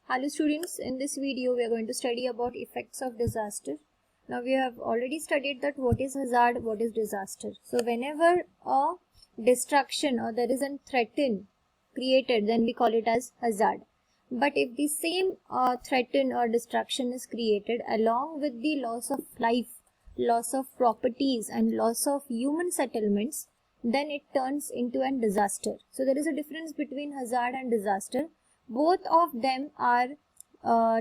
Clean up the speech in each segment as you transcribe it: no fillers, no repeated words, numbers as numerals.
Hello students, in this video we are going to study about effects of disaster. Now we have already studied that what is hazard, what is disaster. So whenever a destruction or there is a threat created, then we call it as hazard. But if the same threat or destruction is created along with the loss of life, loss of properties and loss of human settlements, then it turns into a disaster. So there is a difference between hazard and disaster. Both of them are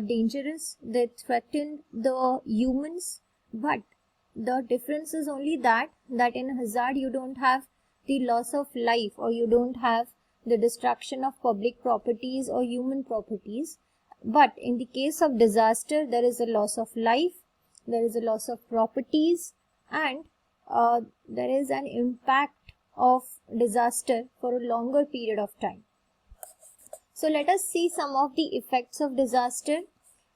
dangerous, they threaten the humans, but the difference is only that in hazard you don't have the loss of life or you don't have the destruction of public properties or human properties. But in the case of disaster, there is a loss of life, there is a loss of properties, and there is an impact of disaster for a longer period of time. So let us see some of the effects of disaster.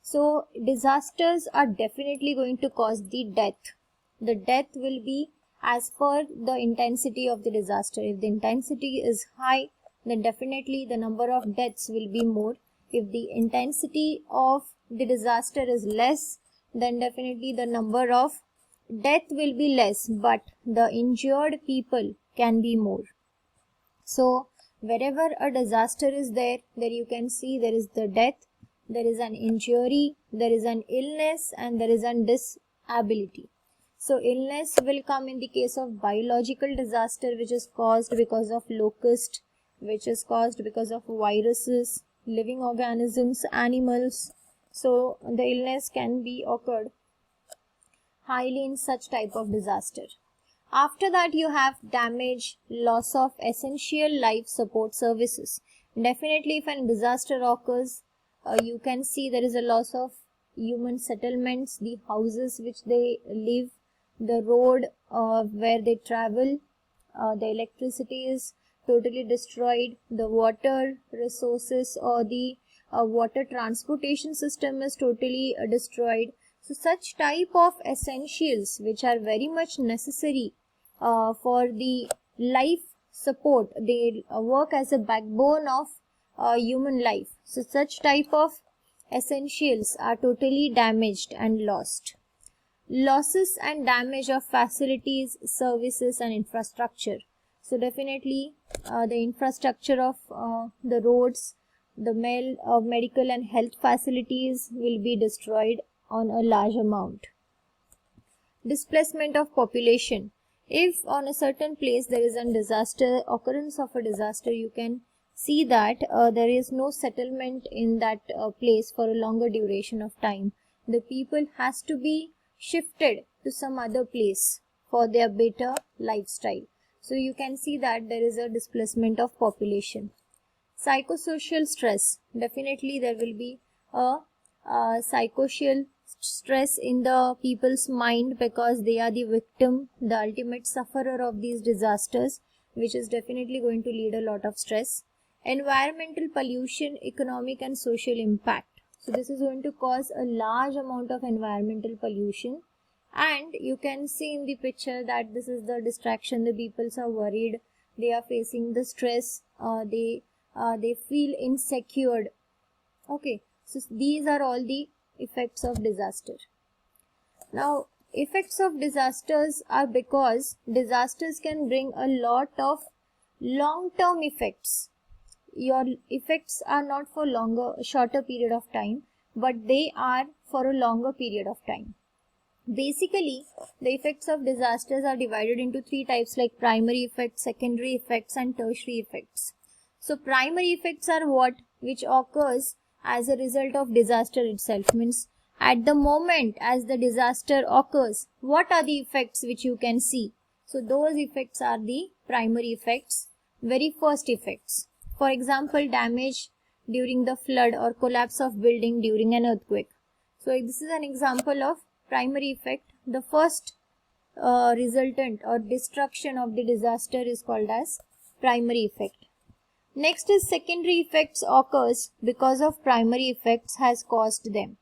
So disasters are definitely going to cause the death. The death will be as per the intensity of the disaster. If the intensity is high, then definitely the number of deaths will be more. If the intensity of the disaster is less, then definitely the number of death will be less, but the injured people can be more. So wherever a disaster is there you can see there is the death, there is an injury, there is an illness, and there is a disability. So illness will come in the case of biological disaster, which is caused because of locust, which is caused because of viruses, living organisms, animals. So the illness can be occurred highly in such type of disaster. After that, you have damage, loss of essential life support services. Definitely, if a disaster occurs, you can see there is a loss of human settlements, the houses which they live, the road where they travel, the electricity is totally destroyed, the water resources or the water transportation system is totally destroyed. So such type of essentials which are very much necessary for the life support, they work as a backbone of human life. So such type of essentials are totally damaged and lost. Losses and damage of facilities, services and infrastructure. So definitely the infrastructure of the roads, the medical and health facilities will be destroyed on a large amount. Displacement of population. If on a certain place there is a disaster, occurrence of a disaster, you can see that there is no settlement in that place for a longer duration of time. The people has to be shifted to some other place for their better lifestyle. So you can see that there is a displacement of population. Psychosocial stress. Definitely there will be a psychosocial stress in the people's mind because they are the victim, the ultimate sufferer of these disasters, which is definitely going to lead a lot of stress. Environmental pollution, economic and social impact. So this is going to cause a large amount of environmental pollution, and you can see in the picture that this is the distraction. The peoples are worried, they are facing the stress, they feel insecure. Okay, so these are all the effects of disaster. Now, effects of disasters are because disasters can bring a lot of long-term effects. Your effects are not for shorter period of time, but they are for a longer period of time. Basically, the effects of disasters are divided into three types, like primary effects, secondary effects and tertiary effects. So primary effects are what which occurs as a result of disaster itself, means at the moment as the disaster occurs, what are the effects which you can see? So those effects are the primary effects, very first effects. For example, damage during the flood or collapse of building during an earthquake. So this is an example of primary effect. The first resultant or destruction of the disaster is called as primary effect. Next is secondary effects occurs because of primary effects has caused them.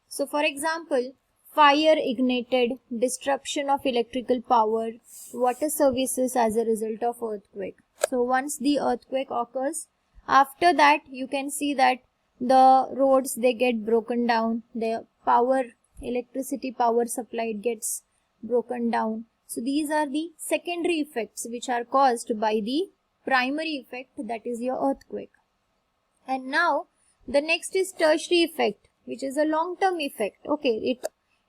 So for example, fire ignited, disruption of electrical power, water services as a result of earthquake. So once the earthquake occurs, after that you can see that the roads, they get broken down, the electricity power supply gets broken down. So these are the secondary effects which are caused by the primary effect, that is your earthquake. And now the next is tertiary effect, which is a long-term effect. Okay,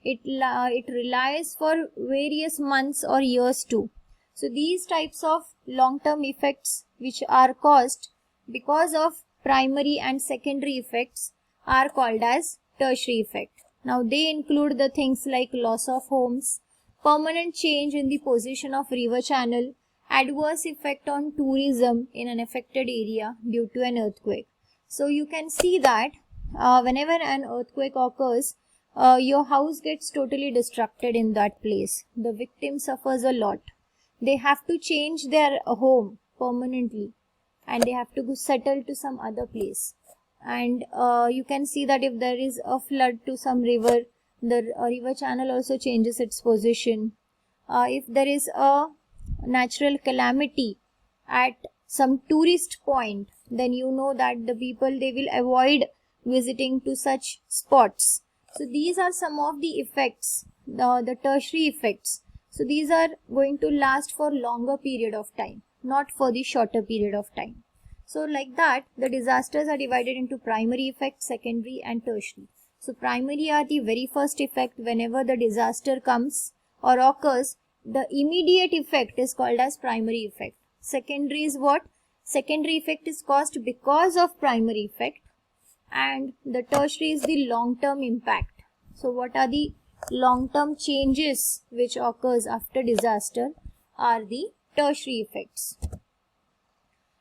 it relies for various months or years too. So these types of long-term effects which are caused because of primary and secondary effects are called as tertiary effect. Now they include the things like loss of homes, permanent change in the position of river channel, adverse effect on tourism in an affected area due to an earthquake. So you can see that whenever an earthquake occurs, your house gets totally destructed in that place. The victim suffers a lot. They have to change their home permanently and they have to settle to some other place. And you can see that if there is a flood to some river, the river channel also changes its position. If there is a natural calamity at some tourist point, then you know that the people, they will avoid visiting to such spots. So these are some of the effects, the tertiary effects. So these are going to last for longer period of time, not for the shorter period of time. So like that, the disasters are divided into primary effect, secondary and tertiary. So primary are the very first effect. Whenever the disaster comes or occurs, the immediate effect is called as primary effect. Secondary is what? Secondary effect is caused because of primary effect, and the tertiary is the long-term impact. So what are the long-term changes which occurs after disaster are the tertiary effects.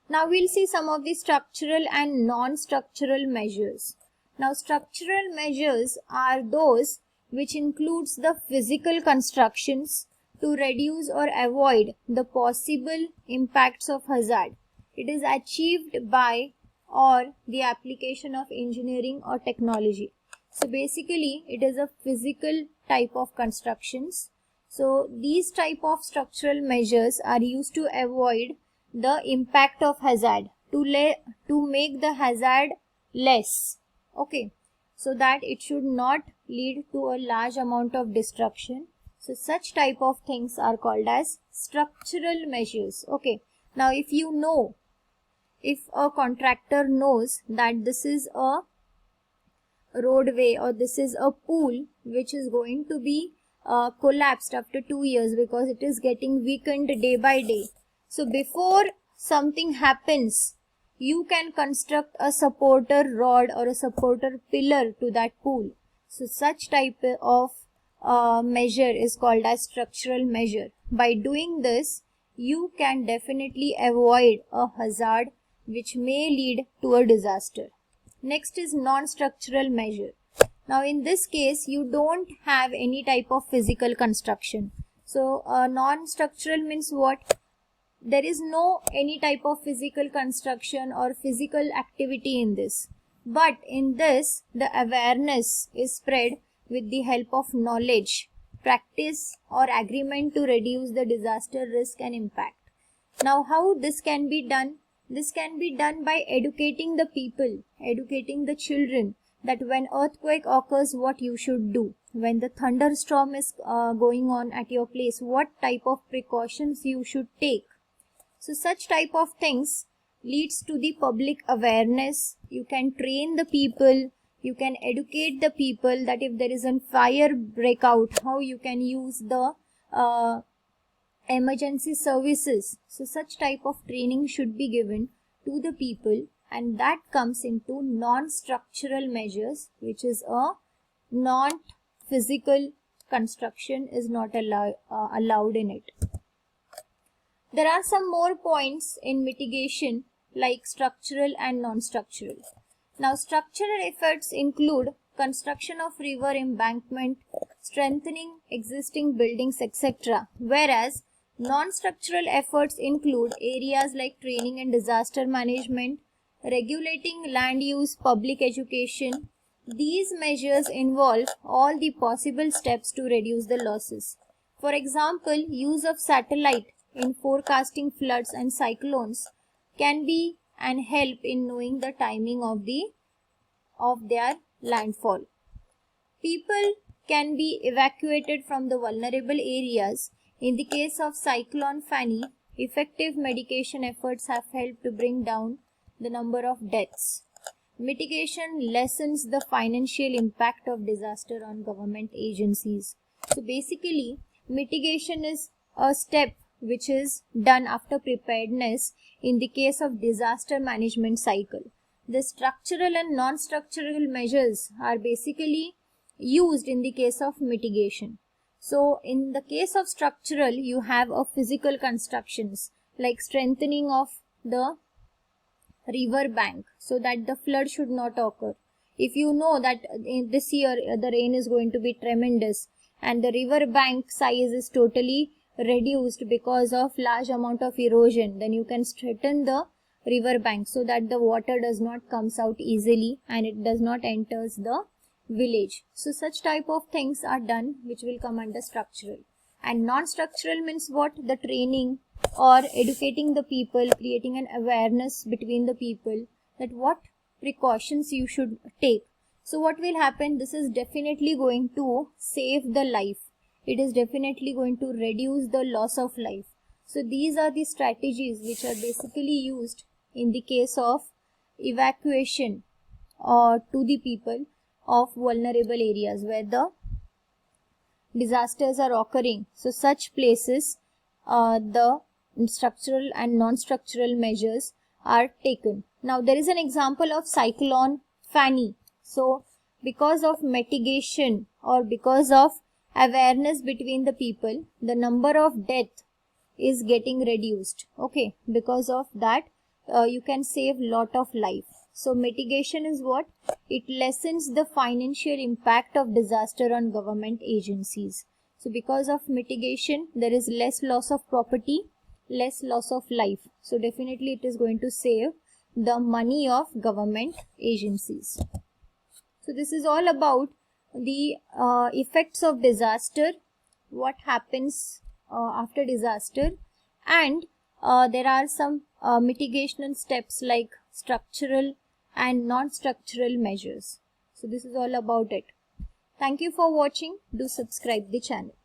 Now we'll see some of the structural and non-structural measures. Now structural measures are those which includes the physical constructions to reduce or avoid the possible impacts of hazard. It is achieved by or the application of engineering or technology. So basically it is a physical type of constructions. So these type of structural measures are used to avoid the impact of hazard, to make the hazard less, okay, so that it should not lead to a large amount of destruction. So such type of things are called as structural measures. Okay, now if a contractor knows that this is a roadway or this is a pool which is going to be collapsed after 2 years because it is getting weakened day by day, so before something happens, you can construct a supporter rod or a supporter pillar to that pool. So such type of measure is called as structural measure. By doing this, you can definitely avoid a hazard which may lead to a disaster. Next is non-structural measure. Now in this case, you don't have any type of physical construction. So non-structural means what? There is no any type of physical construction or physical activity in this. But in this, the awareness is spread with the help of knowledge, practice or agreement to reduce the disaster risk and impact. Now how this can be done? This can be done by educating the people, educating the children that when earthquake occurs, what you should do. When the thunderstorm is going on at your place, what type of precautions you should take. So such type of things leads to the public awareness. You can train the people, you can educate the people that if there is a fire breakout, how you can use the emergency services. So such type of training should be given to the people, and that comes into non-structural measures, which is a non-physical construction is not allowed in it. There are some more points in mitigation like structural and non-structural. Now structural efforts include construction of river embankment, strengthening existing buildings, etc. Whereas non-structural efforts include areas like training and disaster management, regulating land use, public education. These measures involve all the possible steps to reduce the losses. For example, use of satellite in forecasting floods and cyclones can be and help in knowing the timing of the of their landfall. People can be evacuated from the vulnerable areas. In the case of Cyclone Fani, effective mitigation efforts have helped to bring down the number of deaths. Mitigation lessens the financial impact of disaster on government agencies. So basically, mitigation is a step which is done after preparedness in the case of disaster management cycle. The structural and non-structural measures are basically used in the case of mitigation. So in the case of structural, you have a physical constructions like strengthening of the river bank so that the flood should not occur. If you know that in this year the rain is going to be tremendous and the river bank size is totally reduced because of large amount of erosion, then you can straighten the river bank so that the water does not comes out easily and it does not enters the village. So such type of things are done which will come under structural. And non-structural means what? The training or educating the people, creating an awareness between the people that what precautions you should take. So what will happen? This is definitely going to save the life. It is definitely going to reduce the loss of life. So these are the strategies which are basically used in the case of evacuation to the people of vulnerable areas where the disasters are occurring. So such places the structural and non-structural measures are taken. Now there is an example of Cyclone Fani. So because of mitigation or because of awareness between the people, the number of death is getting reduced. Okay, because of that you can save lot of life. So mitigation is what? It lessens the financial impact of disaster on government agencies. So because of mitigation, there is less loss of property, less loss of life. So definitely it is going to save the money of government agencies. So this is all about the effects of disaster, what happens after disaster, and there are some mitigational steps like structural and non-structural measures. So this is all about it. Thank you for watching. Do subscribe the channel.